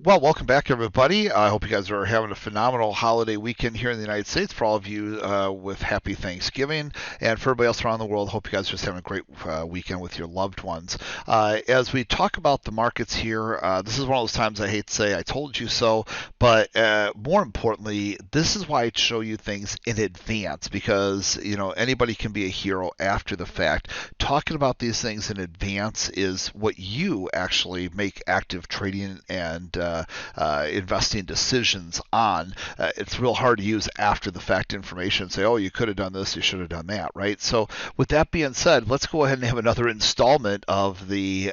Well, welcome back, everybody. I hope you guys are having a phenomenal holiday weekend here in the United States. For all of you with happy Thanksgiving, and for everybody else around the world, hope you guys are just having a great weekend with your loved ones. As we talk about the markets here, this is one of those times I hate to say I told you so, but more importantly, this is why I show you things in advance because anybody can be a hero after the fact. Talking about these things in advance is what you actually make active trading and investing decisions on. It's real hard to use after the fact information and say, oh, you could have done this, you should have done that, right? So, with that being said, let's go ahead and have another installment of the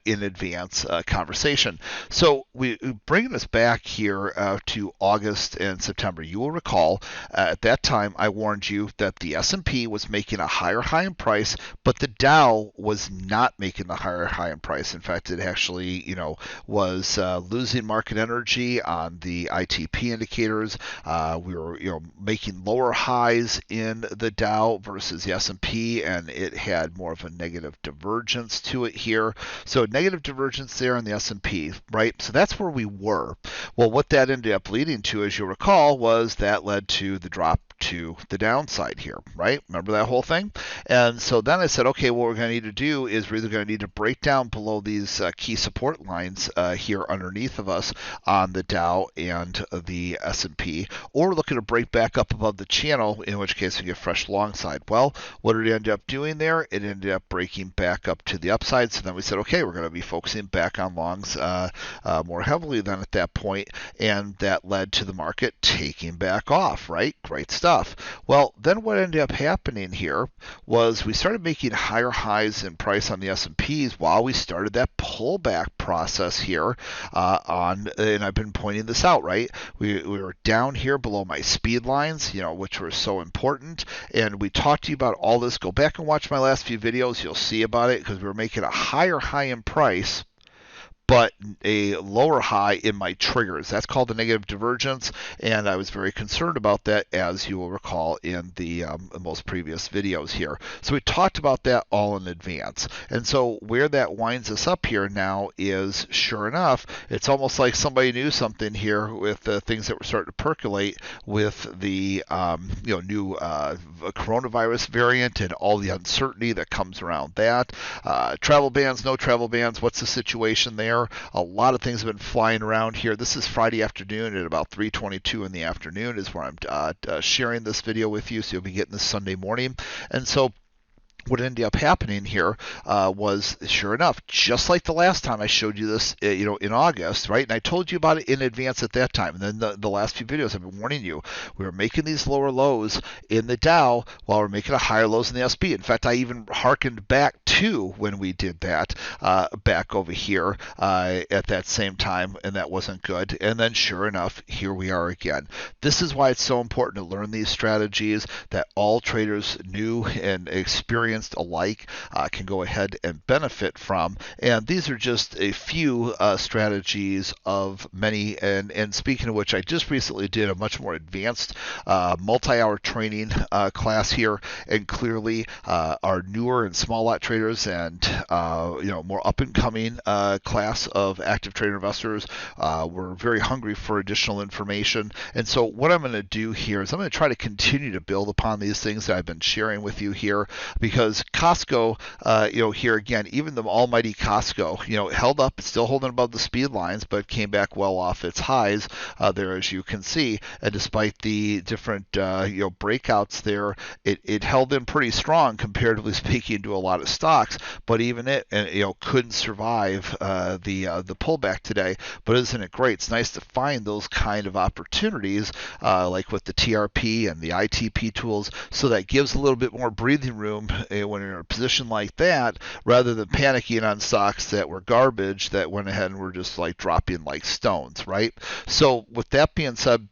in advance conversation. So, we bringing us back here to August and September. You will recall at that time I warned you that the S&P was making a higher high in price, but the Dow was not making the higher high in price. In fact, it actually, was losing market energy on the ITP indicators. We were, making lower highs in the Dow versus the S&P, and it had more of a negative divergence to it here. So negative divergence there in the S&P, right? So that's where we were. Well, what that ended up leading to, as you recall, was that led to the drop to the downside here, right? Remember that whole thing? And so then I said, okay, what we're going to need to do is we're either going to need to break down below these key support lines here underneath of us on the Dow and the S&P, or we're looking to break back up above the channel, in which case we get fresh long side. Well, what did it end up doing there? It ended up breaking back up to the upside. So then we said, okay, we're going to be focusing back on longs more heavily than at that point, and that led to the market taking back off, right? Great stuff. Well, then what ended up happening here was we started making higher highs in price on the S&Ps while we started that pullback process here and I've been pointing this out, right? We were down here below my speed lines, which were so important, and we talked to you about all this. Go back and watch my last few videos. You'll see about it because we were making a higher high in price but a lower high in my triggers. That's called the negative divergence, and I was very concerned about that, as you will recall in the most previous videos here. So we talked about that all in advance. And so where that winds us up here now is, sure enough, it's almost like somebody knew something here with the things that were starting to percolate with the new coronavirus variant and all the uncertainty that comes around that. Travel bans, no travel bans, what's the situation there? A lot of things have been flying around here. This is Friday afternoon at about 3:22 in the afternoon is where I'm sharing this video with you, so you'll be getting this Sunday morning. And so what ended up happening here was, sure enough, just like the last time I showed you this, in August, right? And I told you about it in advance at that time. And then the last few videos I've been warning you, we were making these lower lows in the Dow while we're making a higher lows in the SP. In fact, I even hearkened back to when we did that back over here at that same time, and that wasn't good. And then, sure enough, here we are again. This is why it's so important to learn these strategies that all traders knew and experienced alike can go ahead and benefit from. And these are just a few strategies of many. And speaking of which, I just recently did a much more advanced multi-hour training class here, and clearly our newer and small lot traders and more up and coming class of active trader investors were very hungry for additional information. And so what I'm going to do here is I'm going to try to continue to build upon these things that I've been sharing with you here, because Costco, here again, even the almighty Costco, held up. It's still holding above the speed lines, but came back well off its highs there, as you can see. And despite the different, breakouts there, it held in pretty strong, comparatively speaking, to a lot of stocks. But even it, couldn't survive the pullback today. But isn't it great? It's nice to find those kind of opportunities, like with the TRP and the ITP tools, so that gives a little bit more breathing room when you're in a position like that, rather than panicking on stocks that were garbage that went ahead and were just like dropping like stones, right? So with that being said,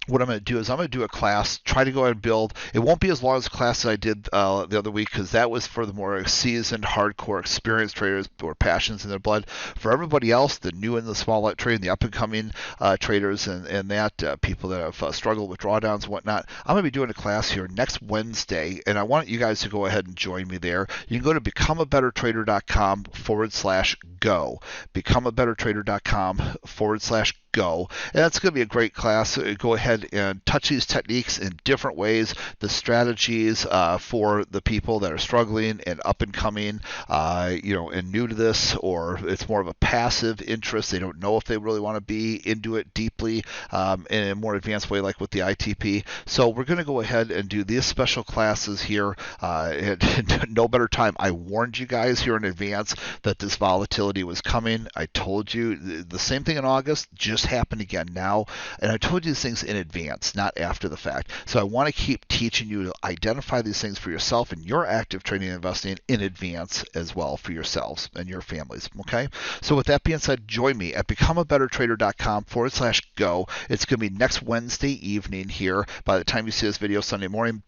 what I'm going to do is I'm going to do a class, try to go ahead and build. It won't be as long as the class that I did the other week because that was for the more seasoned, hardcore, experienced traders or passions in their blood. For everybody else, the new and the small lot trading, the up and coming traders and that people that have struggled with drawdowns and whatnot, I'm going to be doing a class here next Wednesday, and I want you guys to go ahead and join me there. You can go to becomeabettertrader.com/go. Becomeabettertrader.com/go. And that's going to be a great class. Go ahead and touch these techniques in different ways, the strategies for the people that are struggling and up and coming, and new to this, or it's more of a passive interest. They don't know if they really want to be into it deeply in a more advanced way, like with the ITP. So we're going to go ahead and do these special classes here. No better time. I warned you guys here in advance that this volatility was coming. I told you the same thing in August just happened again now, and I told you these things in advance, not after the fact. So I want to keep teaching you to identify these things for yourself and your active trading and investing in advance as well for yourselves and your families. Okay. So with that being said, join me at becomeabettertrader.com/go. It's going to be next Wednesday evening here. By the time you see this video Sunday morning,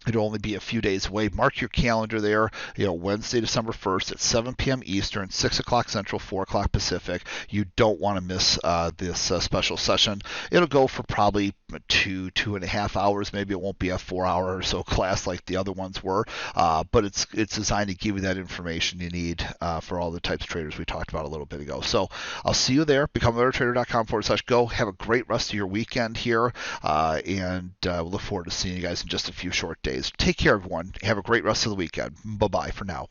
it'll only be a few days away. Mark your calendar there. Wednesday, December 1st at 7 p.m. Eastern, 6 o'clock Central, 4 o'clock Pacific. You don't want to miss this special session. It'll go for probably 2.5 hours. Maybe it won't be a 4-hour or so class like the other ones were, but it's designed to give you that information you need for all the types of traders we talked about a little bit ago. So I'll see you there. BecomeAbetterTrader.com/go. Have a great rest of your weekend here, and we'll look forward to seeing you guys in just a few short days. Take care, everyone. Have a great rest of the weekend. Bye-bye for now.